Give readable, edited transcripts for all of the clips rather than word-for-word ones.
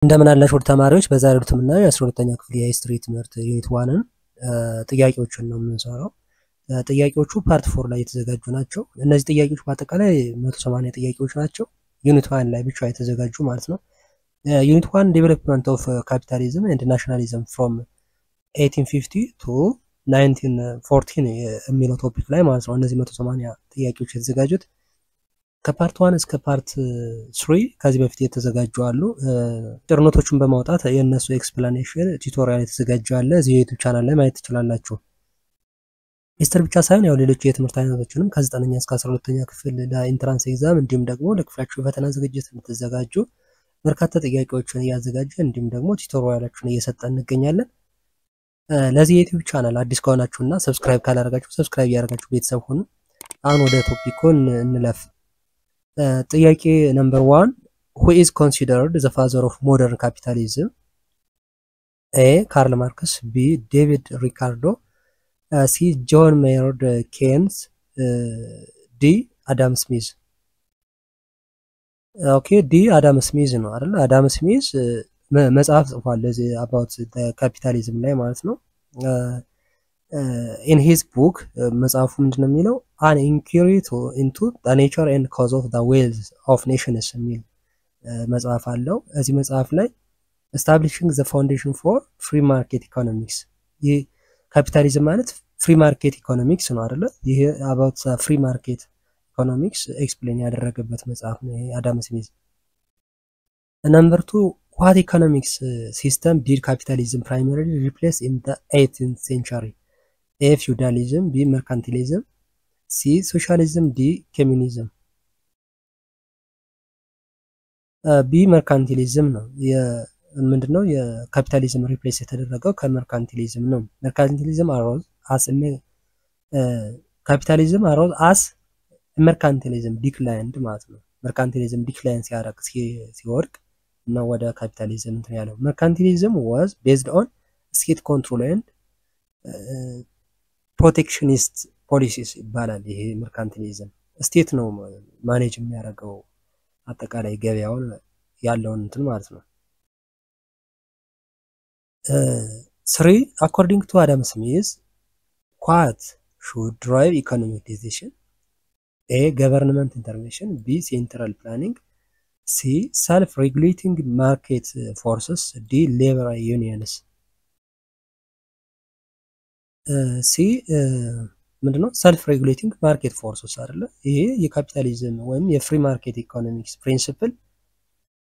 እንደምን አላችሁ ተማሪዎች በዛሬው ትምህርት 12ኛ ክፍል የሂስትሪ ትምህርት ዩኒት 1ን ጥያቄዎችን ነው የምንሰራው። ጥያቄዎቹ ፓርት 4 ላይ የተዘጋጁ ናቸው። እነዚህ ጥያቄዎች በአጠቃላይ 180 ጥያቄዎች ናቸው። ዩኒት 1 ላይ ብቻ የተዘጋጁ ማለት ነው። ዩኒት 1 ዴቨሎፕመንት ኦፍ ካፒታሊዝም ኤንድ ናሽናሊዝም ፍሮም 1850 ቱ 1914 የሚለው ቶፒክ ላይ ማለት ነው። እነዚህ 180 ጥያቄዎች የተዘጋጁት ከፓርት 1 እስከ ፓርት 3 ከዚህ በፊት የተዘጋጁ አሉ። ጥርኖቶቹን በማውጣት የነሱ ኤክስፕላኔሽን ቱቶሪያል የተዘጋጀ አለ። እዚህ ዩቲዩብ ቻናል ላይ ማየት ትችላላችሁ። ሂስትሪ ብቻ ሳይሆን ያው ሌሎች የትምህርት አይነቶችንም ከ9ኛ እስከ 12ኛ ክፍል ለኢንትራንስ ኤግዛም እንዲሁም ደግሞ ለክፍላችሁ ፈተና ዝግጅት የምትዘጋጁ በርካታ ጥያቄዎችን እያዘጋጀ እንዲሁም ደግሞ ቱቶሪያሎችን እየሰጠን እንገኛለን። ለዚህ የዩቲዩብ ቻናል አዲስ ከሆናችሁና ሰብስክራይብ ካላደረጋችሁ ሰብስክራይብ ያደርጋችሁ ቤተሰብ ሆኑ። አሁን ወደ ቶፒኩን እንለፍ። ጥያቄ ነምበር 1 who is considered the father of modern capitalism? A. Karl Marx, B. David Ricardo, C. John Maynard Keynes, D. Adam Smith. Okay, D. Adam Smith ነው አይደል? Adam Smith መጽሐፍ ጽፏል ለዚህ about the capitalism ላይ ማለት ነው። In his book መጽሐፉ ምንድነው የሚለው an inquiry into the nature and cause of the wealth of nations የሚል መጽሐፍ አለው። እዚህ መጽሐፍ ላይ establishing the foundation for free market economics ይህ ካፒታሊዝም ማለት ፍሪ ማርኬት ኢኮኖሚክስ ነው አይደለ? ይሄ about free market economics ኤክስፕሌን ያደረገበት መጽሐፍ ነው አዳም ስሚዝ። Number 2 what economics system did capitalism primarily replace in the 18th century? A. feudalism, B. mercantilism, C. socialism, D. communism. B. mercantilism ነው ምንድነው የካፒታሊዝም ሪፕሌስ የተደረገው ከመርካንቲሊዝም ነው። mercantilism arose as capitalism arose as mercantilism declined ማለት ነው። mercantilism decline ሲያደርግ ሲወድቅ ነው ወደ ካፒታሊዝም እንትን ያለው። mercantilism was based on state control and ፕሮቴክሽኒስት ፖሊሲስ ይባላል። ይሄ መርካንቲሊዝም ስቴት ነው ማኔጅ የሚያደርገው አጠቃላይ ገበያውን ያለውን እንትን ማለት ነው። 3 according to Adam Smith what should drive economic decision? A. government intervention, B. central planning, C. self-regulating market forces, D. labor unions. ሲ ምንድነው ሰልፍ ሬጉሌቲንግ ማርኬት ፎርሶስ አይደለ? ይሄ የካፒታሊዝም ወይም የፍሪ ማርኬት ኢኮኖሚክስ ፕሪንሲፕል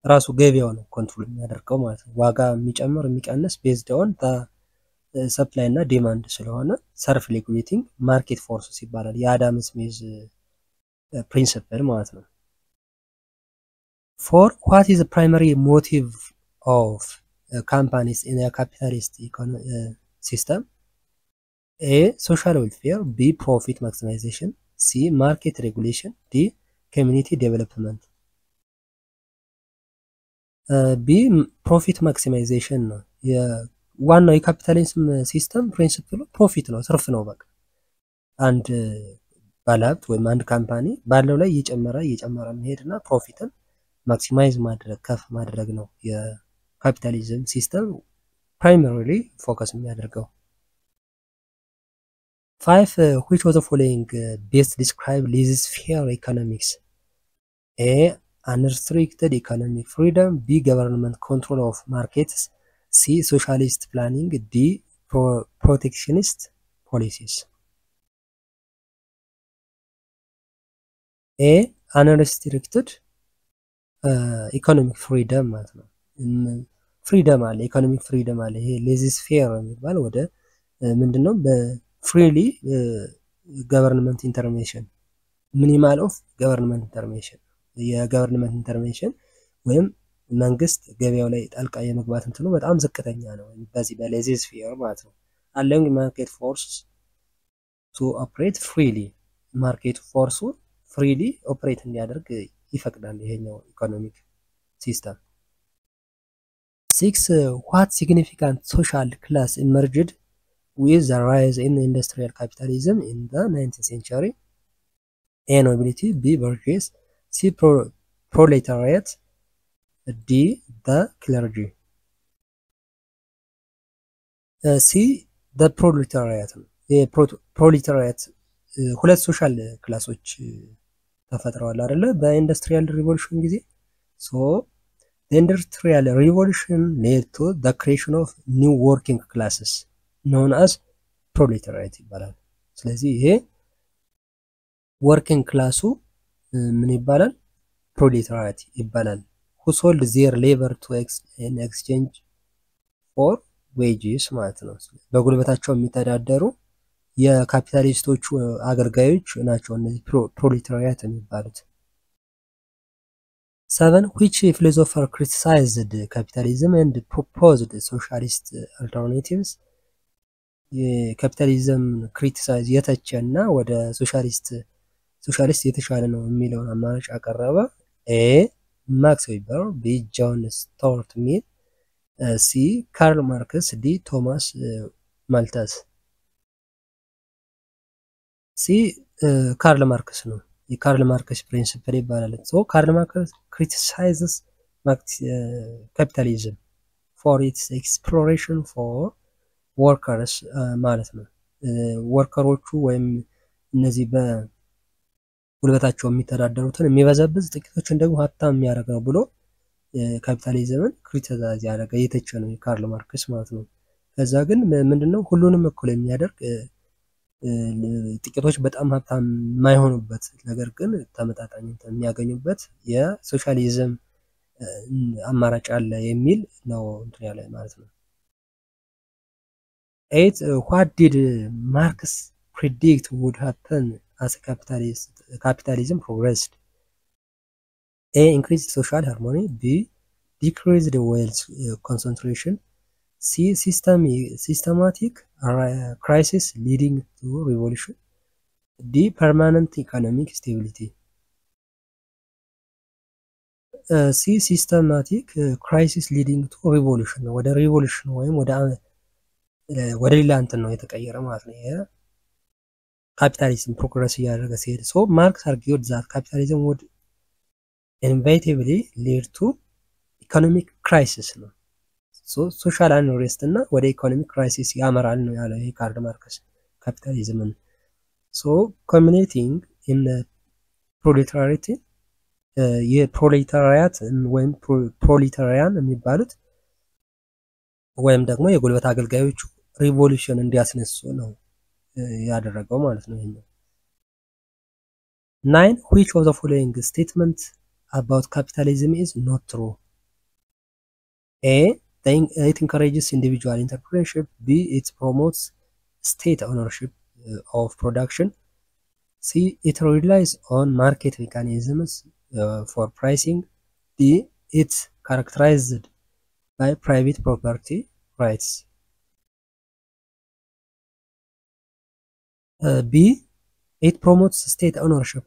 ራሱ ገበያው ነው ኮንትሮል የሚያደርገው ማለት ነው። ዋጋ የሚጨምር የሚቀንስ ቤዝድ ኦን ሰፕላይ እና ዲማንድ ስለሆነ ሰልፍ ሬጉሌቲንግ ማርኬት ፎርሶስ ይባላል። የአዳም ስሚዝ ፕሪንሲፕል ማለት ነው። 4 what is the primary motive of companies in a capitalist system? A. social welfare, B. profit maximization, C. market regulation, D. community development. B. profit maximization ነው። ዋናው የካፒታሊዝም ሲስተም ፕሪንሲፕሉ ፕሮፊት ነው፣ ትርፍ ነው። በቃ አንድ ባለሀብት ወይም አንድ ካምፓኒ ባለው ላይ እየጨመረ መሄድና ፕሮፊትን ማክሲማይዝ ማድረግ ከፍ ማድረግ ነው የካፒታሊዝም ሲስተም ፕራይመሪሊ ፎከስ የሚያደርገው። 5 which of the following best describe laissez-faire economics? A. unrestricted economic freedom, B. government control of markets, C. socialist planning, D. protectionist policies. A. unrestricted economic freedom ማለት ነው። ፍሪደም አለ ኢኮኖሚክ ፍሪደም አለ። ይሄ laissez-faire የሚባል ወደ ምንድነው ፍሪሊ ገቨርንመንት ኢንተርቬንሽን ሚኒማል ኦፍ ገቨርንመንት ኢንተርቬንሽን የገቨርንመንት ኢንተርቬንሽን ወይም መንግስት ገበያው ላይ ጣልቃ የመግባት እንትኑ በጣም ዝቅተኛ ነው በዚህ በሌዚስፌር ማለት ነው። allowing market force to operate freely ማርኬት ፎርሱ ፍሪሊ ኦፕሬት እንዲያደርግ ይፈቅዳል ይሄኛው ኢኮኖሚክ ሲስተም። 6 what significant social class emerged with the rise in industrial capitalism in the 19th century? A. nobility, B. bourgeoisie, C. proletariat, D. The clergy. C. The proletariat ነው። ፕሮሌታሪያት ሁለት ሶሻል ክላሶች ተፈጥረዋል አይደለ በኢንዱስትሪያል ሪቮሉሽን ጊዜ ሶ the industrial revolution led to the creation of new working classes known as proletariat ይባላል ስለዚህ ይሄ working class ምን ይባላል proletariat ይባላል who sold their labor to in exchange for wages ማለት ነው በጉልበታቸው የሚተዳደሩ የካፒታሊስቶቹ አገልጋዮች ናቸው እነዚህ ፕሮሌታሪያት የሚባሉት 7 which philosopher criticized capitalism and proposed socialist alternatives የካፒታሊዝም ክሪቲሳይዝ የተቸና ወደ ሶሻሊስት የተሻለ ነው የሚለውን አማራጭ አቀረበ ኤ ማክስ ዌበር ቢ ጆን ስቱዋርት ሚል ሲ ካርል ማርክስ ዲ ቶማስ ማልተስ ሲ ካርል ማርክስ ነው የካርል ማርክስ ፕሪንሲፕል ይባላል ሶ ካርል ማርክስ criticizes capitalism for its exploration for workers ማለት ነው ወርከሮቹ ወይም እነዚህ በጉልበታቸው የሚተዳደሩትን የሚበዘብዝ ጥቂቶችን ደግሞ ሀብታም የሚያደርግ ነው ብሎ ካፒታሊዝምን ክሪቲሳይዝ ያደረገ የተቸ ነው ካርል ማርክስ ማለት ነው ከዛ ግን ምንድነው ሁሉንም እኩል የሚያደርግ ጥቂቶች በጣም ሀብታም የማይሆኑበት ነገር ግን ተመጣጣኝ የሚያገኙበት የሶሻሊዝም አማራጭ አለ የሚል ነው እንትን ያለ ማለት ነው 8 what did Marx predict would happen as capitalism progressed A increased social harmony B decreased wealth concentration C systematic crisis leading to revolution D permanent economic stability C systematic crisis leading to revolution ወደ revolution ወይም ወደ ሌላ እንትን ነው የተቀየረ ማለት ነው ካፒታሊዝም ፕሮግረስ ያደረገ ሲሄድ ሶ ማርክስ argued that capitalism would inevitably lead to economic crisis ነው ሶ ሶሻል አንሬስት እና ወደ ኢኮኖሚክ ክራይሲስ ያመራል ነው ያለው ይሄ ካርል ማርክስ ካፒታሊዝምን ሶ culminating in the proletariat የፕሮሌታሪያት ወይም ፕሮሌታሪያን የሚባሉት ወይም ደግሞ የጉልበት አገልጋዮቹ ሪቮሉሽን እንዲያስነሱ ነው ያደረገው ማለት ነው ይሄኛው 9 which of the following statement about capitalism is not true A it encourages individual entrepreneurship B it promotes state ownership of production C it relies on market mechanisms for pricing D it's characterized by private property rights B it promotes state ownership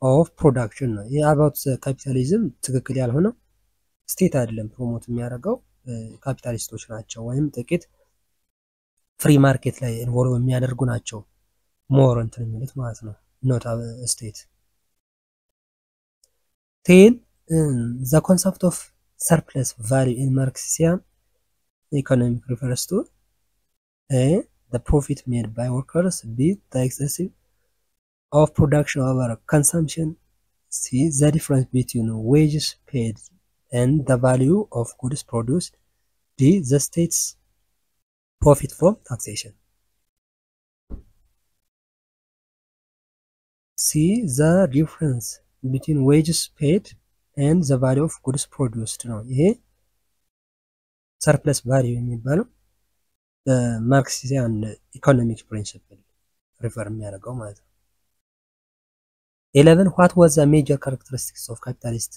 of production about capitalism ትክክል ያልሆነው ስቴት አይደለም ፕሮሞት የሚያደርገው ካፒታሊስቶች ናቸው ወይም ጥቂት ፍሪ ማርኬት ላይ ኢንቮልቭ የሚያደርጉ ናቸው ሞር እንትን የሚሉት ማለት ነው not a state 10 the concept of surplus value in Marxian economic refers to A the profit made by workers B the excessive of production over consumption C the difference between wages paid and the value of goods produced D the state's profit from taxation C the difference between wages paid and the value of goods produced ነው ይሄ surplus value የሚባለው በማርክሲያን ኢኮኖሚክ ፕሪንሲፕል ሪፈር የሚያደርገው ማለት ነው 11 what was the major characteristics of capitalist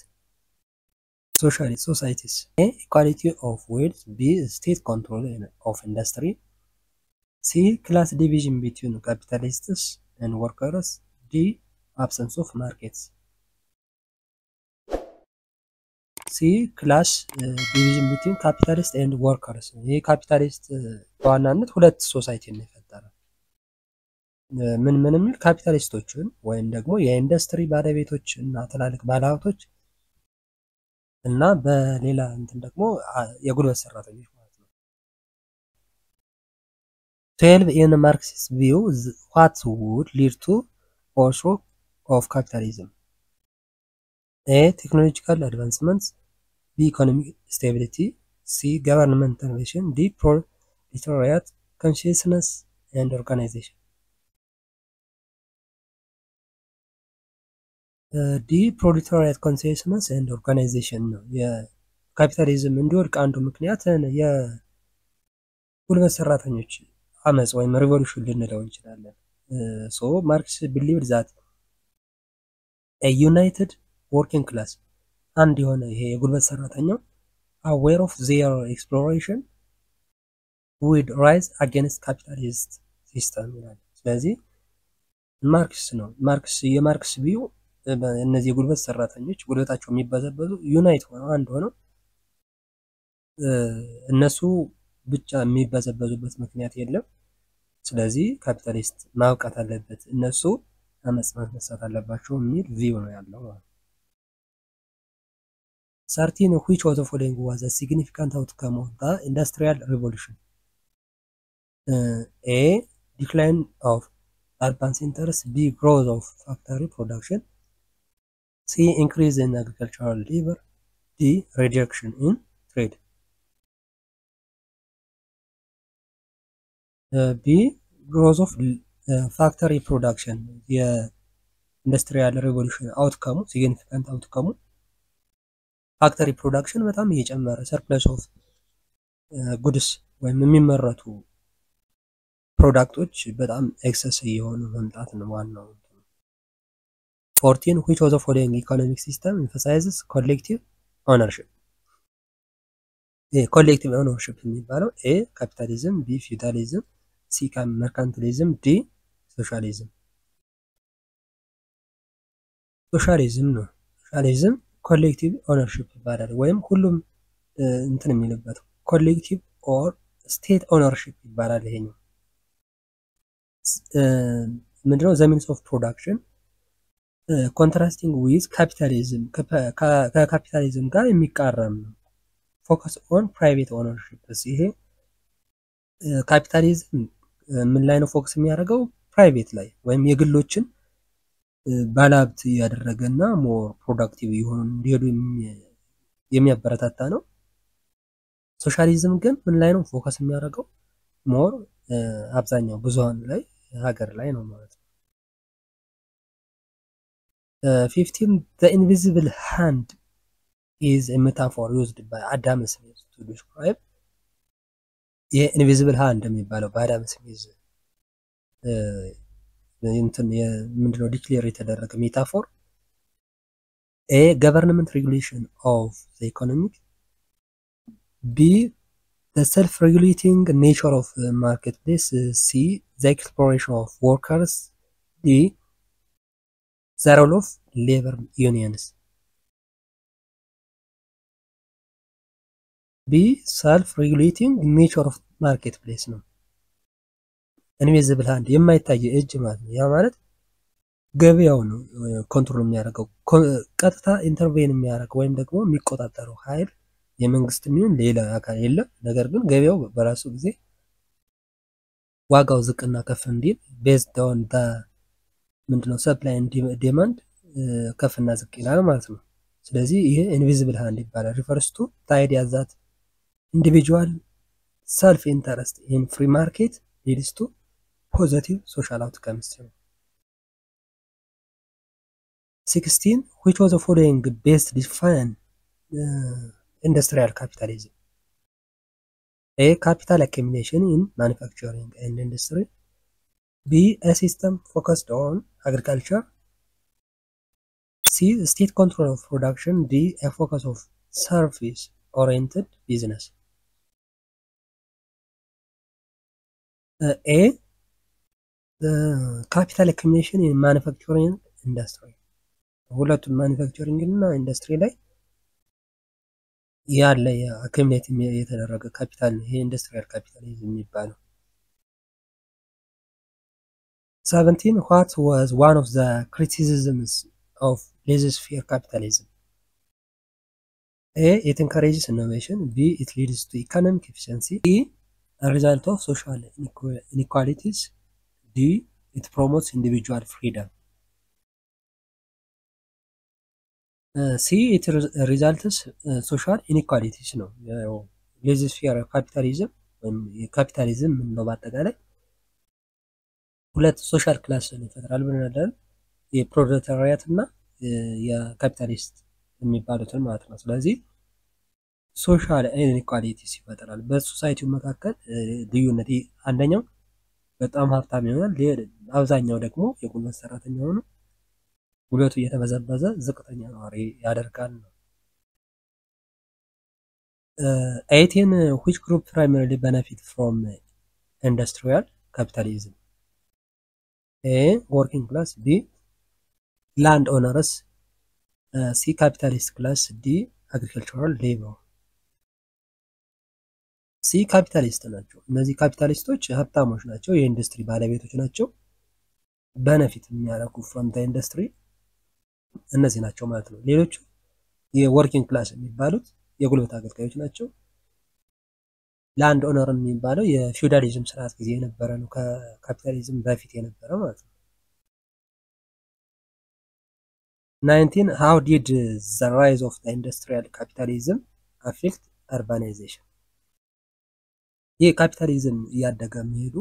socialist societies A equality of wealth B state control of industry C class division between capitalists and workers D absence of markets C class division between capitalists and workers ይሄ ካፒታሊስት በዋናነት ሁለት ሶሳይቲ ነው የፈጠረው ምን የሚል ካፒታሊስቶችን ወይም ደግሞ የኢንዱስትሪ ባለቤቶች እና ትላልቅ ባለሀብቶች እና በሌላ እንትን ደግሞ የጉልበት ሰራተኞች ማለት ነው። 12 in Marxist view what would lead to overthrow of capitalism? A. Technological advancements. B. Economic stability. C. Government intervention. D. Proletariat consciousness and organization. ዲ ፕሮሌታሪያት ኮንሴሽንስ ኤንድ ኦርጋናይዜሽን ነው። የካፒታሊዝም እንዲወድቅ አንዱ ምክንያት የጉልበት ሰራተኞች አመፅ ወይም ሪቮሉሽን ልንለው እንችላለን። ሶ ማርክስ ቢሊቭድ ዛት ዩናይትድ ወርኪንግ ክላስ አንድ የሆነ ይሄ የጉልበት ሰራተኛው አዌር ኦፍ ዜር ኤክስፕሎሬሽን ዊድ ራይዝ አጌንስት ካፒታሊስት ሲስተም ይላል። ስለዚህ ማርክስ ነው የማርክስ ቪው እነዚህ የጉልበት ሰራተኞች ጉልበታቸው የሚበዘበዙ ዩናይት ሆነው አንድ ሆነው እነሱ ብቻ የሚበዘበዙበት ምክንያት የለም። ስለዚህ ካፒታሊስት ማብቃት አለበት፣ እነሱ አመጽ ማስነሳት አለባቸው የሚል ቪው ነው ያለው ማለት ነው። 13 which of the following was a significant outcome of the industrial revolution? A. Decline of urban centers. B. Growth of factory production. C. Increase in agricultural labor. D. Reduction in trade. B. Growth of factory production. የኢንዱስትሪያል ሬቮሉሽን አውትካሙ ሲግኒፊካንት አውትካሙ ፋክተሪ ፕሮዳክሽን በጣም እየጨመረ ሰርፕለስ ኦፍ ጉድስ ወይም የሚመረቱ ፕሮዳክቶች በጣም ኤክሰስ እየሆኑ መምጣት ነው ዋናው። 14 which of the following economic system emphasizes collective ownership? ኮሌክቲቭ ኦነርሺፕ የሚባለው ኤ ካፒታሊዝም፣ ቢ ፊውዳሊዝም፣ ሲ መርካንቲሊዝም፣ ዲ ሶሻሊዝም። ሶሻሊዝም ነው። ሶሻሊዝም ኮሌክቲቭ ኦነርሺፕ ይባላል ወይም ሁሉም እንትን የሚልበት ኮሌክቲቭ ኦር ስቴት ኦነርሺፕ ይባላል። ይሄኛው ምንድነው? ዘ ሚንስ ኦፍ ፕሮዳክሽን ኮንትራስቲንግ ዊዝ ካፒታሊዝም ከካፒታሊዝም ጋር የሚቃረም ነው። ፎከስ ኦን ፕራይቬት ኦነርሺፕ። ይሄ ካፒታሊዝም ምን ላይ ነው ፎከስ የሚያደርገው? ፕራይቬት ላይ ወይም የግሎችን ባለሀብት እያደረገና ሞር ፕሮዳክቲቭ የሆኑ እንዲሄዱ የሚያበረታታ ነው። ሶሻሊዝም ግን ምን ላይ ነው ፎከስ የሚያደርገው? ሞር አብዛኛው ብዙሃን ላይ ሀገር ላይ ነው ማለት ነው። 15 the invisible hand is a metaphor used by Adam Smith to describe የኢንቪዚብል ሃንድ የሚባለው በአዳም ስሚዝ እንትን ምንድነው ዲክሌር የተደረገ ሜታፎር ኤ ገቨርንመንት ሬጉሌሽን ኦፍ ዘ ኢኮኖሚክ፣ ቢ the self-regulating nature of the marketplace, C the exploration of workers, D the role of labor unions. B self-regulating nature of marketplace ነው። ኢንቪዚብል ሃንድ የማይታይ እጅ ማለት ነው። ያ ማለት ገበያው ነው ኮንትሮል የሚያደርገው፣ ቀጥታ ኢንተርቬን የሚያደርገው ወይም ደግሞ የሚቆጣጠረው ኃይል የመንግስት የሚሆን ሌላ አካል የለም። ነገር ግን ገበያው በራሱ ጊዜ ዋጋው ዝቅና ከፍ እንዲል ቤዝድ ኦን ዳ ምንድነው ሰፕላይ ኤንድ ዲማንድ ከፍና ዝቅ ይላል ማለት ነው። ስለዚህ ይሄ ኢንቪዚብል ሃንድ ይባላል። ሪፈርስ ቱ ዘ አይዲያ ዛት ኢንዲቪጁዋል ሰልፍ ኢንተረስት ኢን ፍሪ ማርኬት ሊድስ ቱ ፖዚቲቭ ሶሻል አውትካምስ። 16 which was the following best define industrial capitalism? A capital accumulation in manufacturing and industry, B a system focused on agriculture, C state control of production, D a focus of service oriented business. A the capital accumulation in manufacturing industry ሁለቱም ማኑፋክቸሪንግ እና ኢንዱስትሪ ላይ ያለ አክሙሌት የተደረገ ካፒታል ነው ይሄ ኢንዱስትሪያል ካፒታሊዝም የሚባለው። 17 what was one of the criticisms of laissez-faire capitalism? A. It encourages innovation. B. It leads to economic efficiency. C. A result of social inequalities. D. It promotes individual freedom. C. It results social inequalities ነው። ሌዝስ ፌር ካፒታሊዝም ወይም የካፒታሊዝም ነው በአጠቃላይ ሁለት ሶሻል ክላስን ይፈጥራል ብለናል። የፕሮሌታሪያት እና የካፒታሊስት የሚባሉትን ማለት ነው። ስለዚህ ሶሻል ኢንኢኳሊቲስ ይፈጥራል በሶሳይቲው መካከል ልዩነት። አንደኛው በጣም ሀብታም ይሆናል፣ አብዛኛው ደግሞ የጉልበት ሰራተኛ ሆኖ ሁለቱ እየተበዘበዘ ዝቅተኛ ነዋሪ ያደርጋል ነው። 18 which group primarily benefit from industrial capitalism? A. working class. B. land owners. C. capitalist class. D. agricultural labor. ሲ ካፒታሊስት ናቸው። እነዚህ ካፒታሊስቶች ሀብታሞች ናቸው፣ የኢንዱስትሪ ባለቤቶች ናቸው። በነፊት የሚያደርጉ ፍሮም ዘ ኢንዱስትሪ እነዚህ ናቸው ማለት ነው። ሌሎቹ የወርኪንግ ክላስ የሚባሉት የጉልበት አገልጋዮች ናቸው። ላንድ ኦነር የሚባለው የፊውዳሊዝም ስርዓት ጊዜ የነበረ ነው፣ ከካፒታሊዝም በፊት የነበረ ማለት ነው። 19 how did the rise of the industrial capitalism affect urbanization? ይህ ካፒታሊዝም እያደገ የሚሄዱ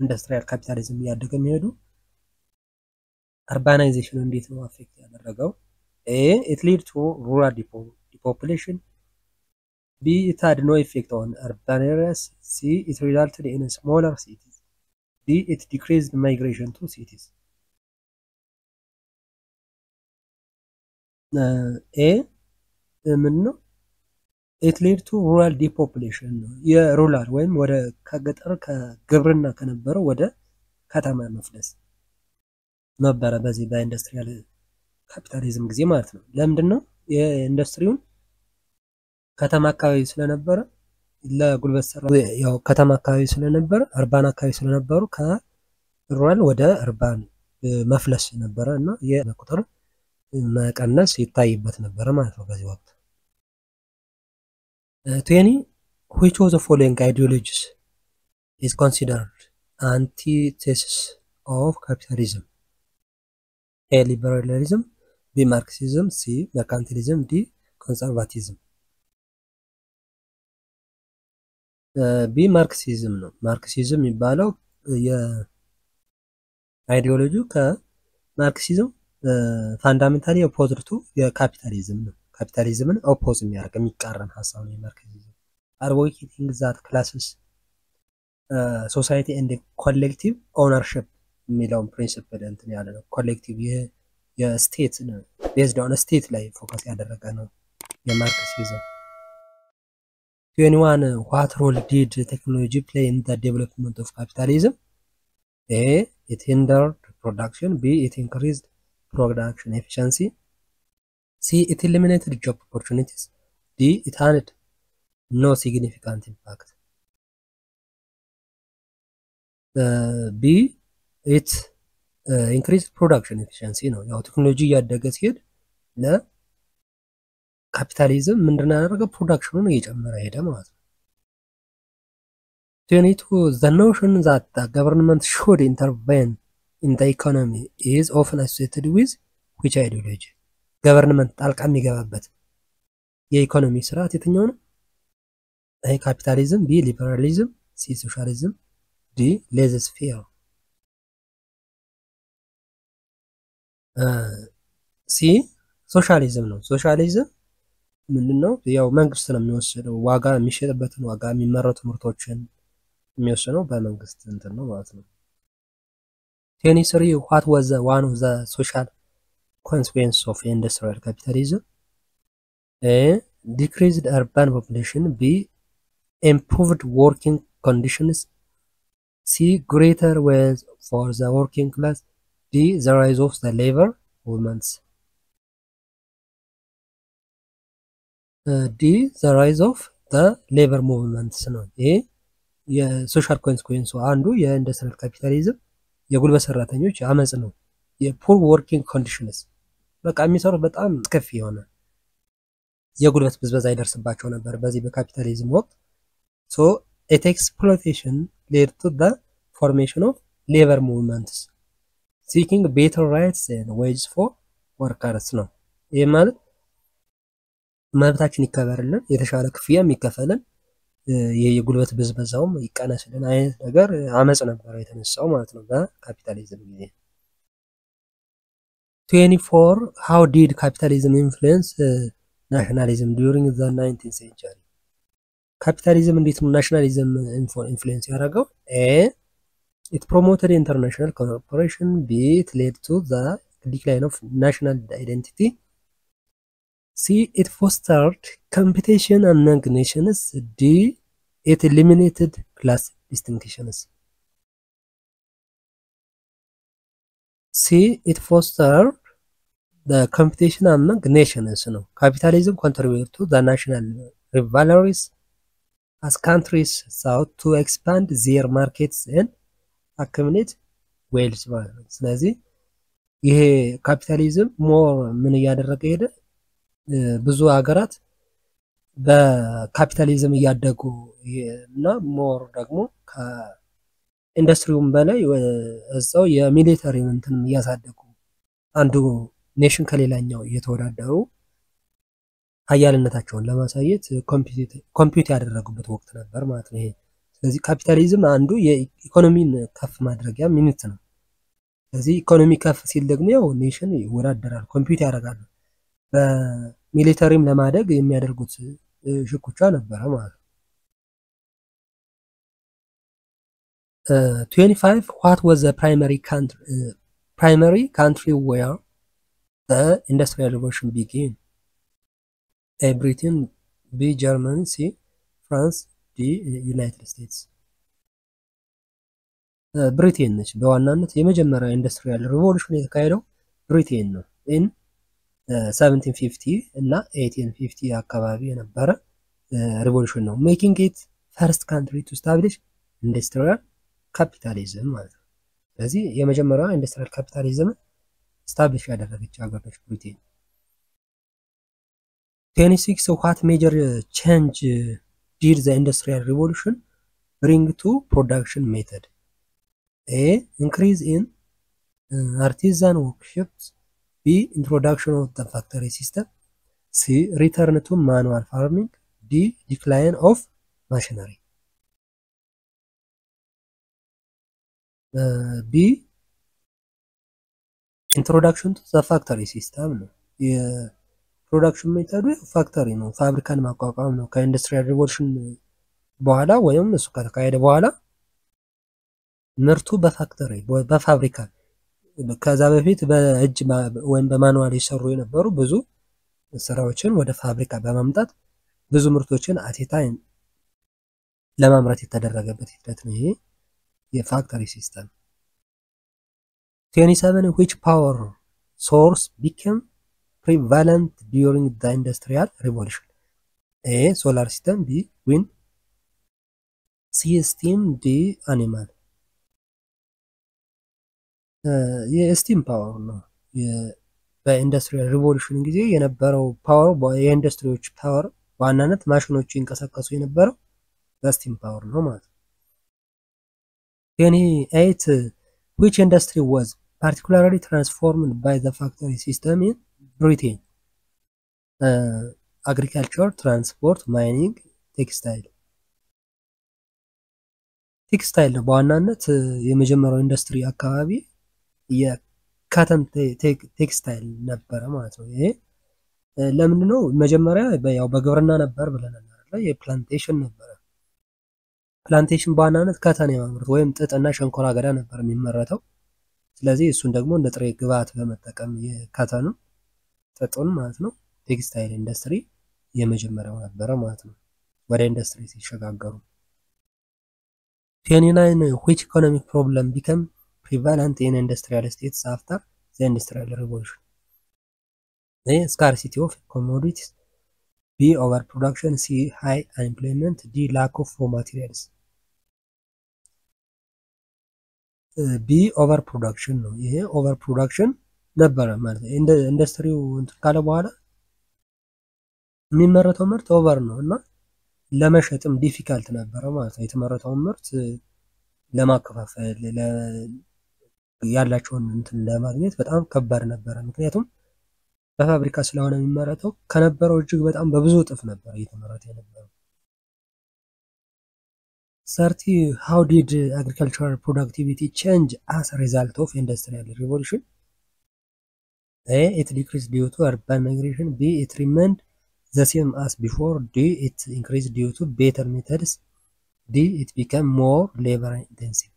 ኢንዱስትሪያል ካፒታሊዝም እያደገ የሚሄዱ urbanization እንዴት ነው አፌክት ያደረገው? A. it led to rural depopulation. B. it had no effect on urban areas. C. it resulted in smaller cities. D. it decreased migration to cities. A ምን ነው? it led to rural depopulation ነው። የሩራል ወይም ወደ ከገጠር ከግብርና ከነበረው ወደ ከተማ መፍለስ ነበረ በዚህ በኢንዱስትሪያል ካፒታሊዝም ጊዜ ማለት ነው። ለምንድን ነው? የኢንዱስትሪውን ከተማ አካባቢ ስለነበረ ለጉልበት ሰራ ያው ከተማ አካባቢ ስለነበረ አርባን አካባቢ ስለነበሩ ከሩራል ወደ አርባን መፍለስ ነበረ እና የቁጥር መቀነስ ይታይበት ነበረ ማለት ነው በዚህ ወቅት። 20 which of the following ideologies is considered antithesis of capitalism? A. liberalism. B. marxism. C. mercantilism. D. conservatism. B. marxism ነው። ማርክሲዝም የሚባለው የአይዲዮሎጂው ከማርክሲዝም ፋንዳሜንታሊ ኦፖዝድ ቱ የካፒታሊዝም ነው። ካፒታሊዝምን ኦፖዝ የሚያደርግ የሚቃረን ሀሳብ ነው የማርክሲዝም። advocating that classes society and collective ownership የሚለውን ፕሪንሲፕል እንትን ያለ ነው። ኮሌክቲቭ የስቴት ቤዝድ ኦን ስቴት ላይ ፎከስ ያደረገ ነው የማርክሲዝም። 21 what role did technology play in the development of capitalism? A. it hindered production. B. it increased production efficiency. C. it eliminated job opportunities. D. it had no significant impact. B. it increased production efficiency ነው። ያው ቴክኖሎጂ እያደገ ሲሄድ ለካፒታሊዝም ምንድን ያደረገው ፕሮዳክሽኑን እየጨመረ ሄደ ማለት ነው። 22 the notion that the government should intervene in the economy is often associated with which ideology? ገቨርንመንት ጣልቃ የሚገባበት የኢኮኖሚ ስርዓት የትኛው ነው? A. ካፒታሊዝም። B. ሊበራሊዝም። C. ሶሻሊዝም። D. ሌዘስ ፌር። ሲ ሶሻሊዝም ነው። ሶሻሊዝም ምንድነው? ያው መንግስት ነው የሚወስነው ዋጋ የሚሸጥበትን ዋጋ የሚመረቱ ምርቶችን የሚወስነው በመንግስት እንትን ነው ማለት ነው። 23 what was the one of the social consequences of industrial capitalism? A. decreased urban population. B. improved working conditions. C. greater wealth for the working class. D. the rise of the labor movements. D. the rise of the labor movements ነው። ይሄ የሶሻል ኮንሲኩዌንሱ አንዱ የኢንዱስትሪያል ካፒታሊዝም የጉልበት ሰራተኞች አመጽ ነው። የፑር ወርኪንግ ኮንዲሽንስ በቃ የሚሰሩት በጣም ከፍ የሆነ የጉልበት ብዝበዛ ይደርስባቸው ነበር በዚህ በካፒታሊዝም ወቅት። ሶ ኢት ኤክስፕሎይቴሽን ሌድ ቱ ዘ ፎርሜሽን ኦፍ ሌበር ሙቭመንትስ ሲኪንግ ቤተር ራይትስ ኤንድ ዌጅስ ፎር ወርከርስ ነው። ይህ ማለት መብታችን ይከበርልን፣ የተሻለ ክፍያ የሚከፈልን፣ የጉልበት ብዝበዛውም ይቀነስልን አይነት ነገር አመጽ ነበር የተነሳው ማለት ነው በካፒታሊዝም ጊዜ። 24 how did capitalism influence nationalism during the 19th century? ካፒታሊዝም እንዴት ነው ናሽናሊዝም ኢንፍሉዌንስ ያደረገው? ኤ it promoted international cooperation, b it led to the decline of national identity, c it fostered competition among nations, d it eliminated class distinctions. c it fostered the competition among nations ነው። capitalism contributed to the national rivalries as countries sought to expand their markets and accumulate wealth ማለት ነው። ስለዚህ ይሄ ካፒታሊዝም ሞር ምን እያደረገ ሄደ? ብዙ ሀገራት በካፒታሊዝም እያደጉ እና ሞር ደግሞ ከኢንዱስትሪውም በላይ እዛው የሚሊተሪ እንትንም እያሳደጉ አንዱ ኔሽን ከሌላኛው እየተወዳደሩ ሀያልነታቸውን ለማሳየት ኮምፒውት ያደረጉበት ወቅት ነበር ማለት ነው ይሄ። ስለዚህ ካፒታሊዝም አንዱ የኢኮኖሚን ከፍ ማድረጊያ ሚኒት ነው። ስለዚህ ኢኮኖሚ ከፍ ሲል ደግሞ ያው ኔሽን ይወዳደራል፣ ኮምፒውት ያደርጋሉ። በሚሊተሪም ለማደግ የሚያደርጉት ሽኩቻ ነበረ ማለት ነው። 25 what was the primary country where the industrial revolution began? A Britain, B Germany, C France, D ዩናይትድ ስቴትስ። ብሪቴን ነች በዋናነት የመጀመሪያ ኢንዱስትሪያል ሪቮሉሽን የተካሄደው ብሪቴን ነው። ኢን 1750 እና 1850 አካባቢ የነበረ ሪቮሉሽን ነው። ሜኪንግ ኢት ፈርስት ካንትሪ ቱ ስታብሊሽ ኢንዱስትሪያል ካፒታሊዝም ማለት ነው። ስለዚህ የመጀመሪያዋ ኢንዱስትሪያል ካፒታሊዝም ስታብሊሽ ያደረገች ሀገር ነች ብሪቴን። 26 what major change did the industrial revolution bring to production method? A increase in artisan workshops, B introduction of the factory system, C return to manual farming, D decline of machinery. B introduction to the factory system ነው። የፕሮዳክሽን ሜተዱ ፋክተሪ ነው፣ ፋብሪካን ማቋቋም ነው። ከኢንዱስትሪያል ሪቮሉሽን በኋላ ወይም እሱ ከተካሄደ በኋላ ምርቱ በፋክተሪ በፋብሪካ ከዛ በፊት በእጅ ወይም በማኑዋል ይሰሩ የነበሩ ብዙ ስራዎችን ወደ ፋብሪካ በማምጣት ብዙ ምርቶችን አቴታይም ለማምረት የተደረገበት ሂደት ነው ይሄ የፋክተሪ ሲስተም። 27 which power source became prevalent during the industrial revolution? A solar system, B wind, C steam, D animal. የስቲም ፓወር ነው። በኢንዱስትሪያል ሪቮሉሽን ጊዜ የነበረው ፓወር የኢንዱስትሪዎች ፓወር በዋናነት ማሽኖቹ ይንቀሳቀሱ የነበረው በስቲም ፓወር ነው ማለት ነው። 28 which industry was particularly transformed by the factory system in Britain? Agriculture, transport, mining, textile. ቴክስታይል ነው በዋናነት የመጀመሪያው ኢንዱስትሪ አካባቢ የካተን ቴክስታይል ነበረ ማለት ነው። ይሄ ለምንድን ነው? መጀመሪያ ያው በግብርና ነበር ብለናል አይደል? የፕላንቴሽን ነበረ። ፕላንቴሽን በዋናነት ካተን የማምረት ወይም ጥጥና ሸንኮራ አገዳ ነበር የሚመረተው። ስለዚህ እሱን ደግሞ እንደ ጥሬ ግብዓት በመጠቀም የካተኑ ጥጡን ማለት ነው ቴክስታይል ኢንዱስትሪ የመጀመሪያው ነበረ ማለት ነው ወደ ኢንዱስትሪ ሲሸጋገሩ። 29 which economic problem became prevalent in industrial states after the industrial revolution? A scarcity of commodities, B overproduction, C high unemployment, D lack of raw materials. B overproduction ነው። ይሄ overproduction ነበረ ማለት ነው። ኢንዱስትሪው እንትን ካለ በኋላ የሚመረተው ምርት ኦቨር ነው እና ለመሸጥም ዲፊካልት ነበረ ማለት ነው። የተመረተውን ምርት ለማከፋፈል ያላቸውን እንትን ለማግኘት በጣም ከባድ ነበረ። ምክንያቱም በፋብሪካ ስለሆነ የሚመረተው ከነበረው እጅግ በጣም በብዙ እጥፍ ነበር እየተመረተ የነበረው። 30 how did agricultural productivity change as a result of industrial revolution? A. It decreased due to urban migration. B. It remained the same as before. D. It increased due to better methods. D. It became more labor intensive.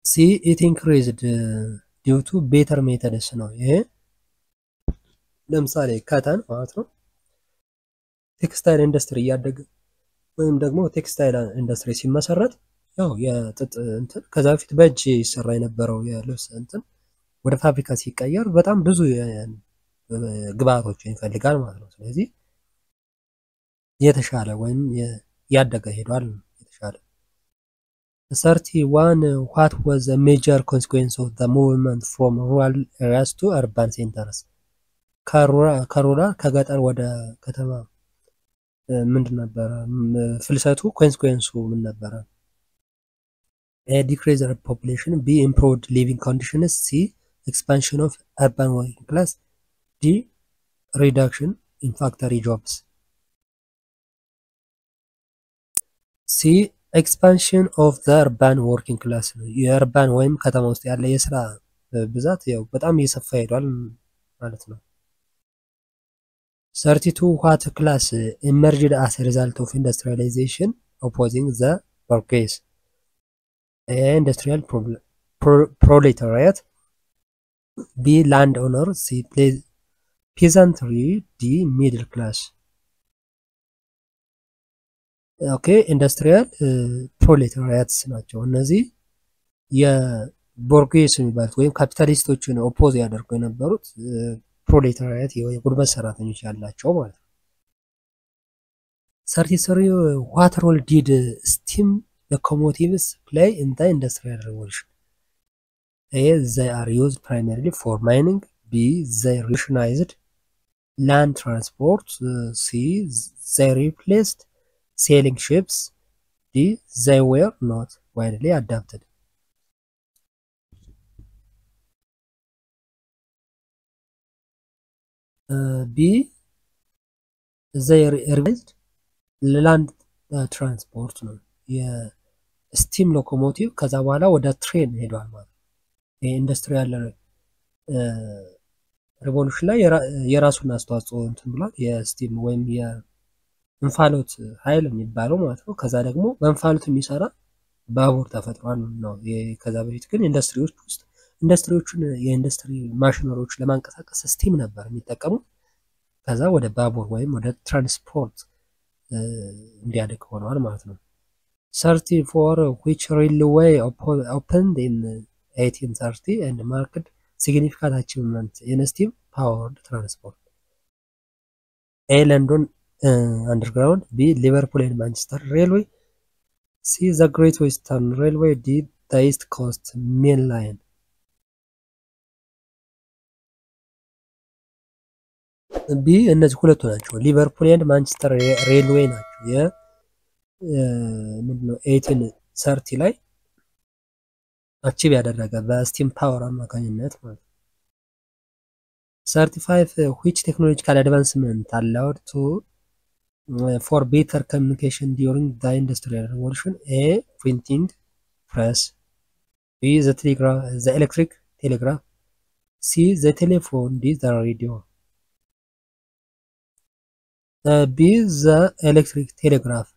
C. It increased due to better methods ነው። ይሄ ለምሳሌ ከተን ማለት ነው ቴክስታይል ኢንዱስትሪ እያደገ ወይም ደግሞ ቴክስታይል ኢንዱስትሪ ሲመሰረት ያው የጥጥ እንትን ከዛ በፊት በእጅ ይሰራ የነበረው የልብስ እንትን ወደ ፋብሪካ ሲቀየር በጣም ብዙ ግብአቶችን ይፈልጋል ማለት ነው። ስለዚህ የተሻለ ወይም ያደገ ሄዷል የተሻለ። 31 what was a major consequence of the movement from rural areas to urban centers? ከሩራል ከገጠር ወደ ከተማ ምንድን ነበረ ፍልሰቱ? ኮንሲኩዌንሱ ምን ነበረ? A. decrease in population. B. improved living conditions. C. expansion of urban working class. D. reduction in factory jobs. C. expansion of the urban working class ነው። የurban ወይም ከተማ ውስጥ ያለ የስራ ብዛት ያው በጣም እየሰፋ ሄዷል ማለት ነው። 32 what class emerged as a result of industrialization opposing the workers? A. industrial proletariat. B. landowner. C. peasantry. D. middle class. ኦኬ ኢንዱስትሪያል ፕሮሌታሪያትስ ናቸው እነዚህ የቦርጌስ የሚባሉት ወይም ካፒታሊስቶችን ኦፖዝ ያደርጉ የነበሩት ፕሮሌታሪያት የጉልበት ሰራተኞች ያላቸው ማለት ነው። 33 what role did steam locomotives play in the industrial revolution? A. they are used primarily for mining. B. they revolutionized land transport. C. they replaced sailing ships. D. they were not widely adapted. B. they replaced land transport ነው። የስቲም ሎኮሞቲቭ ከዛ በኋላ ወደ ትሬን ሄዷል ማለት ነው። የኢንዱስትሪያል ሪቮሉሽን ላይ የራሱን አስተዋጽኦ እንትን ብሏል። የስቲም ወይም እንፋሎት ኃይል የሚባለው ማለት ነው። ከዛ ደግሞ በእንፋሎት የሚሰራ ባቡር ተፈጥሯል ነው። ከዛ በፊት ግን ኢንዱስትሪዎች ውስጥ ኢንዱስትሪዎችን የኢንዱስትሪ ማሽነሪዎች ለማንቀሳቀስ ስቲም ነበር የሚጠቀሙ። ከዛ ወደ ባቡር ወይም ወደ ትራንስፖርት እንዲያድግ ሆኗል ማለት ነው። 34 which railway opened in 1830 and marked significant achievement in steam powered transport? A. London Underground. B. Liverpool and Manchester Railway. C. the Great Western Railway. D. the East Coast Main Line. B. እነዚህ ሁለቱ ናቸው። ሊቨርፑል ኤንድ ማንቸስተር ሬልዌይ ናቸው። ምንድነው 1830 ላይ አቺቭ ያደረገ በስቲም ፓወር አማካኝነት ማለት ነው። 35 which technological advancement allowed for better communication during the industrial revolution? A. printing press. B. the electric telegraph. C. the telephone. D. the radio. B. the electric telegraph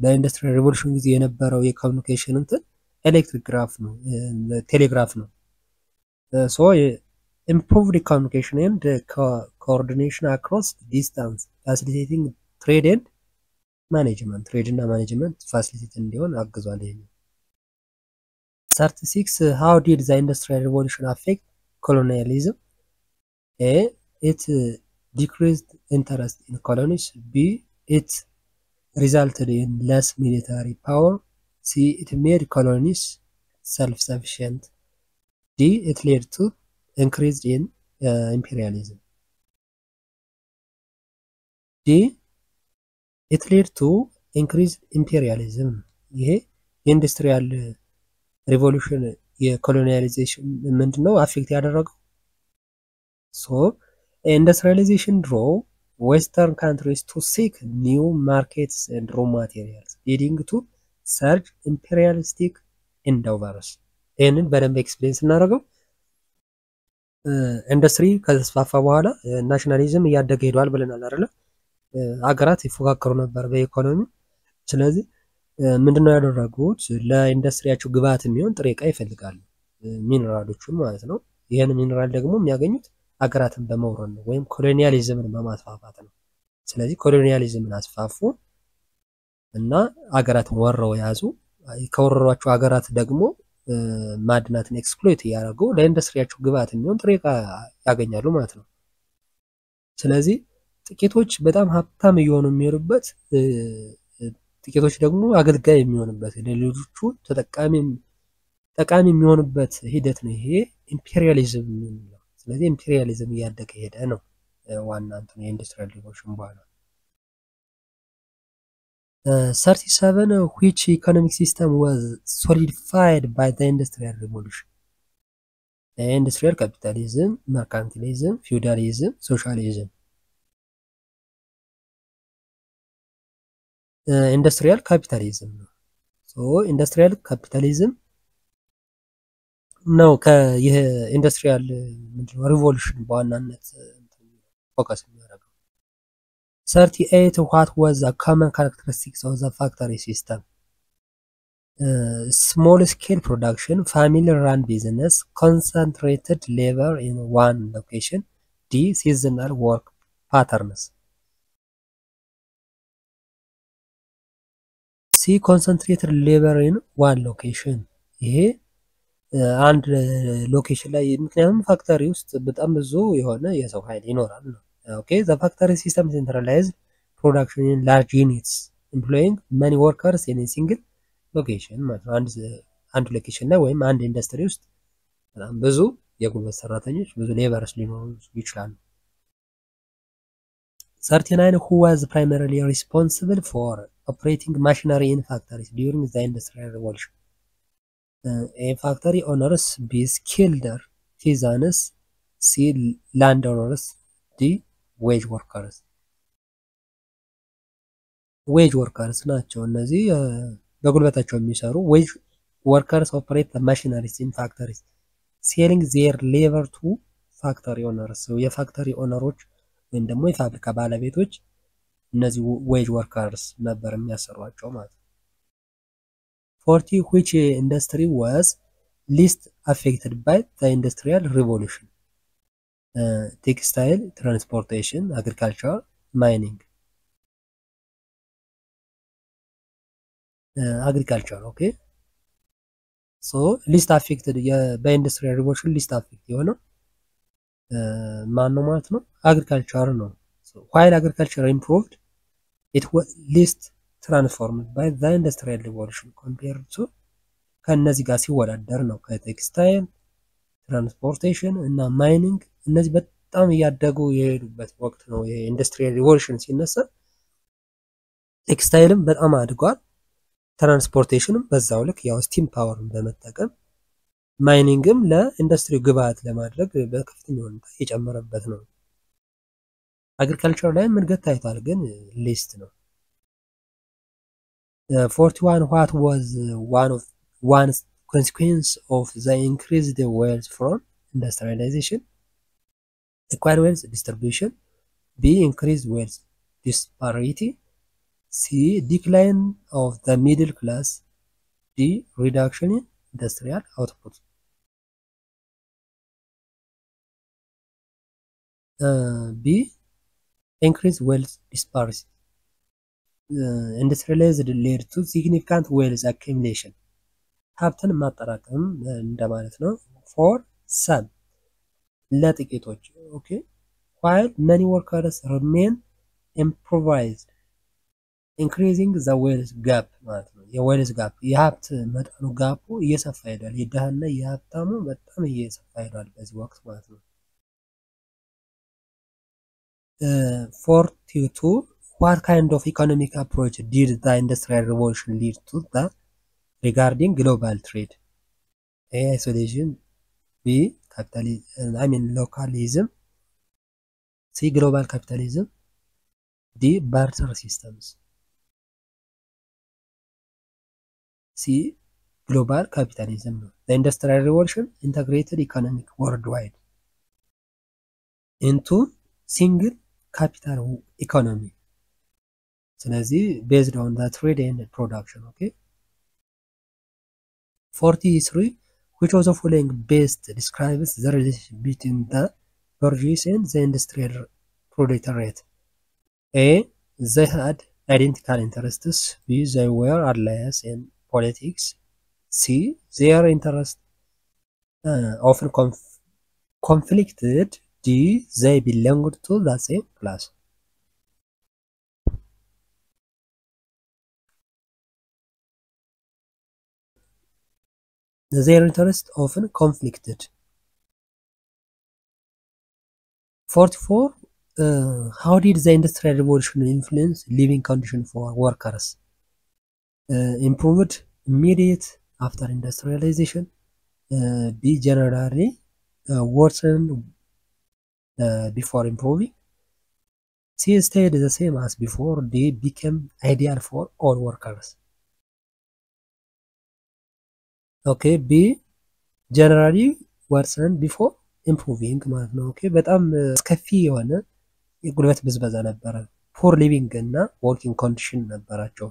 በኢንዱስትሪያል ሪቮሉሽን ጊዜ የነበረው የኮሚኒኬሽን እንትን ኤሌክትሪክ ግራፍ ነው ቴሌግራፍ ነው። ሶ improved communication and coordination across distance facilitating trade and management trade እና ማኔጅመንት ፋሲሊቴት እንዲሆን አግዟል። ይሄ 36 how did the industrial revolution affect colonialism? A. it decreased interest in colonies. B. it resulted in less military power. C. it made colonies self-sufficient. D. it led to increase in imperialism. ዲ it led to increased imperialism ይሄ የኢንዱስትሪያል ሪቮሉሽን የኮሎኒያላይዜሽን ምንድነው አፌክት ያደረገው ሶ industrialization drove western countries to seek new markets and raw materials leading to surge imperialistic endeavors ይሄንን በደንብ ኤክስፕሌን ስናደርገው ኢንዱስትሪ ከተስፋፋ በኋላ ናሽናሊዝም እያደገ ሄዷል ብለናል አይደል አገራት ይፎካከሩ ነበር በኢኮኖሚ ስለዚህ ምንድነው ያደረጉት ለኢንዱስትሪያቸው ግብአት የሚሆን ጥሬ ዕቃ ይፈልጋሉ ሚነራሎቹን ማለት ነው ይሄን ሚነራል ደግሞ የሚያገኙት አገራትን በመውረር ነው ወይም ኮሎኒያሊዝምን በማስፋፋት ነው ስለዚህ ኮሎኒያሊዝምን አስፋፉ እና አገራትን ወረው ያዙ ከወረሯቸው አገራት ደግሞ ማድናትን ኤክስፕሎይት ያደርጉ ለኢንዱስትሪያቸው ግብአት የሚሆን ጥሬ ዕቃ ያገኛሉ ማለት ነው ስለዚህ ጥቂቶች በጣም ሀብታም እየሆኑ የሚሄዱበት ጥቂቶች ደግሞ አገልጋይ የሚሆኑበት ለሌሎቹ ተጠቃሚ የሚሆኑበት ሂደት ነው ይሄ ኢምፔሪያሊዝም ነው ስለዚህ ኢምፔሪያሊዝም እያደገ ሄደ ነው ዋና እንትን የኢንዱስትሪያል ሪቮሉሽን በኋላ 37 which economic system was solidified by the industrial revolution industrial capitalism mercantilism feudalism socialism industrial capitalism ነው ሶ industrial capitalism ነው ከይሄ ኢንዱስትሪያል ምንድነው ሪቮሉሽን በዋናነት ፎከስ የሚያደርገው 38 what was a common characteristics of the factory system small scale production family run business concentrated labor in one location d seasonal work patterns c concentrated labor in one location ይሄ አንድ ሎኬሽን ላይ ምክንያቱም ፋክተሪ ውስጥ በጣም ብዙ የሆነ የሰው ኃይል ይኖራል ነው okay the factory system centralized production in large units employing many workers in a single location ማለት አንድ ሎኬሽን ላይ ወይም አንድ ኢንዱስትሪ ውስጥ በጣም ብዙ የጉልበት ሰራተኞች ብዙ ሌበርስ ሊኖሩ ይችላሉ 39 who was primarily responsible for operating machinery in factories during the industrial revolution a factory owners b skilled artisans c land owners d wage workers ናቸው እነዚህ በጉልበታቸው የሚሰሩ wage workers operate the machineries in factories selling their labor to factory owners የፋክተሪ ኦነሮች ወይም ደግሞ የፋብሪካ ባለቤቶች እነዚህ wage workers ነበር የሚያሰሯቸው ማለት 40 which industry was least affected by the industrial revolution textile transportation agriculture mining agriculture okay so least affected by industrial revolution least affected የሆነው ማን ነው ማለት ነው agriculture ነው so while agriculture improved it was least transformed by the industrial revolution compared to ከነዚህ ጋር ሲወዳደር ነው ከቴክስታይል ትራንስፖርቴሽን እና ማይኒንግ እነዚህ በጣም ያደጉ የሄዱበት ወቅት ነው የኢንዱስትሪያል ሪቮሉሽን ሲነሳ ቴክስታይልም በጣም አድጓል ትራንስፖርቴሽንም በዛው ልክ ያው ስቲም ፓወርን በመጠቀም ማይኒንግም ለኢንዱስትሪ ግብአት ለማድረግ በከፍተኛ ሁኔታ የጨመረበት ነው አግሪካልቸር ላይ እድገት ታይቷል ግን ሊስት ነው 41 what was one consequence of the increased wealth from industrialization equal wealth distribution b increased wealth disparity c decline of the middle class d reduction in industrial output b increased wealth disparity industrialized led to significant wealth accumulation ሀብትን ማጠራቀም እንደማለት ነው for some ለጥቂቶች okay while many workers remain improvised increasing the wealth gap ማለት ነው የwealth gap የሀብት መጠኑ ጋፑ እየሰፋ ሄዷል የደሃና የሀብታሙ በጣም እየሰፋ ሄዷል በዚህ ወቅት ማለት ነው 42 what kind of economic approach did the industrial revolution lead to the regarding global trade? A. Isolation. B. Localism. C. Global capitalism. D. Barter systems. C. Global capitalism. The industrial revolution integrated economic worldwide into single capital economy. ስለዚህ based on the trade and production. Okay. 43. Which of the following best describes the relationship between the bourgeoisie and the industrial proletariat? A. They had identical interests. B. They were allies in politics. C. Their interests often conflicted. D. They belonged to the same class. Their interests often conflicted. 44. How did the industrial revolution influence living conditions for workers? Improved immediate after industrialization. B. Generally worsened before improving. C. Stayed the same as before. D. Became ideal for all workers. Okay. B. Generally worsened before improving ማለት ነው። ኦኬ በጣም አስከፊ የሆነ የጉልበት ብዝበዛ ነበረ። ፖር ሊቪንግ እና ወርኪንግ ኮንዲሽን ነበራቸው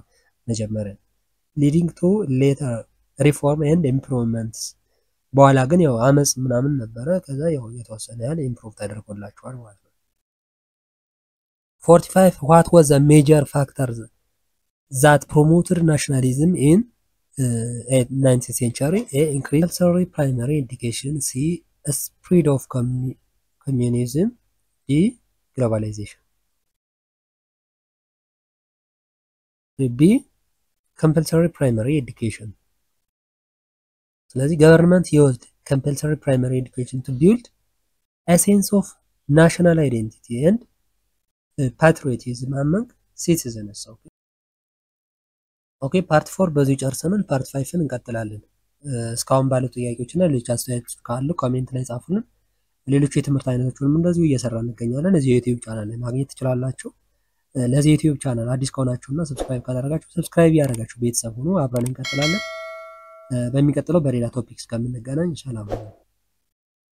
መጀመሪያ leading to later reform and improvements በኋላ ግን ያው አመጽ ምናምን ነበረ ከዛ ያው የተወሰነ ያህል ኢምፕሩቭ ተደርጎላቸዋል ማለት ነው። 45 what was a major factor that promoted nationalism in 19th century? A. Increased primary education. C. A spread of communism. D. Globalization. B. Compulsory primary education. ስለዚህ government used compulsory primary education to build a sense of national identity and patriotism among citizens. ኦኬ ፓርት 4 በዚህ ጨርሰናል። ፓርት 5ን እንቀጥላለን። እስካሁን ባለው ጥያቄዎችና ሌሎች አስተያየቶች ካሉ ኮሜንት ላይ ጻፉልን። ሌሎች የትምህርት አይነቶችንም እንደዚሁ እየሰራን እንገኛለን። እዚህ ዩቲዩብ ቻናል ላይ ማግኘት ትችላላችሁ። ለዚህ ዩቲዩብ ቻናል አዲስ ከሆናችሁና ሰብስክራይብ ካላደረጋችሁ ሰብስክራይብ ያደርጋችሁ ቤተሰብ ሁኑ። አብረን እንቀጥላለን። በሚቀጥለው በሌላ ቶፒክ እስከምንገናኝ ሰላም ሁኑ።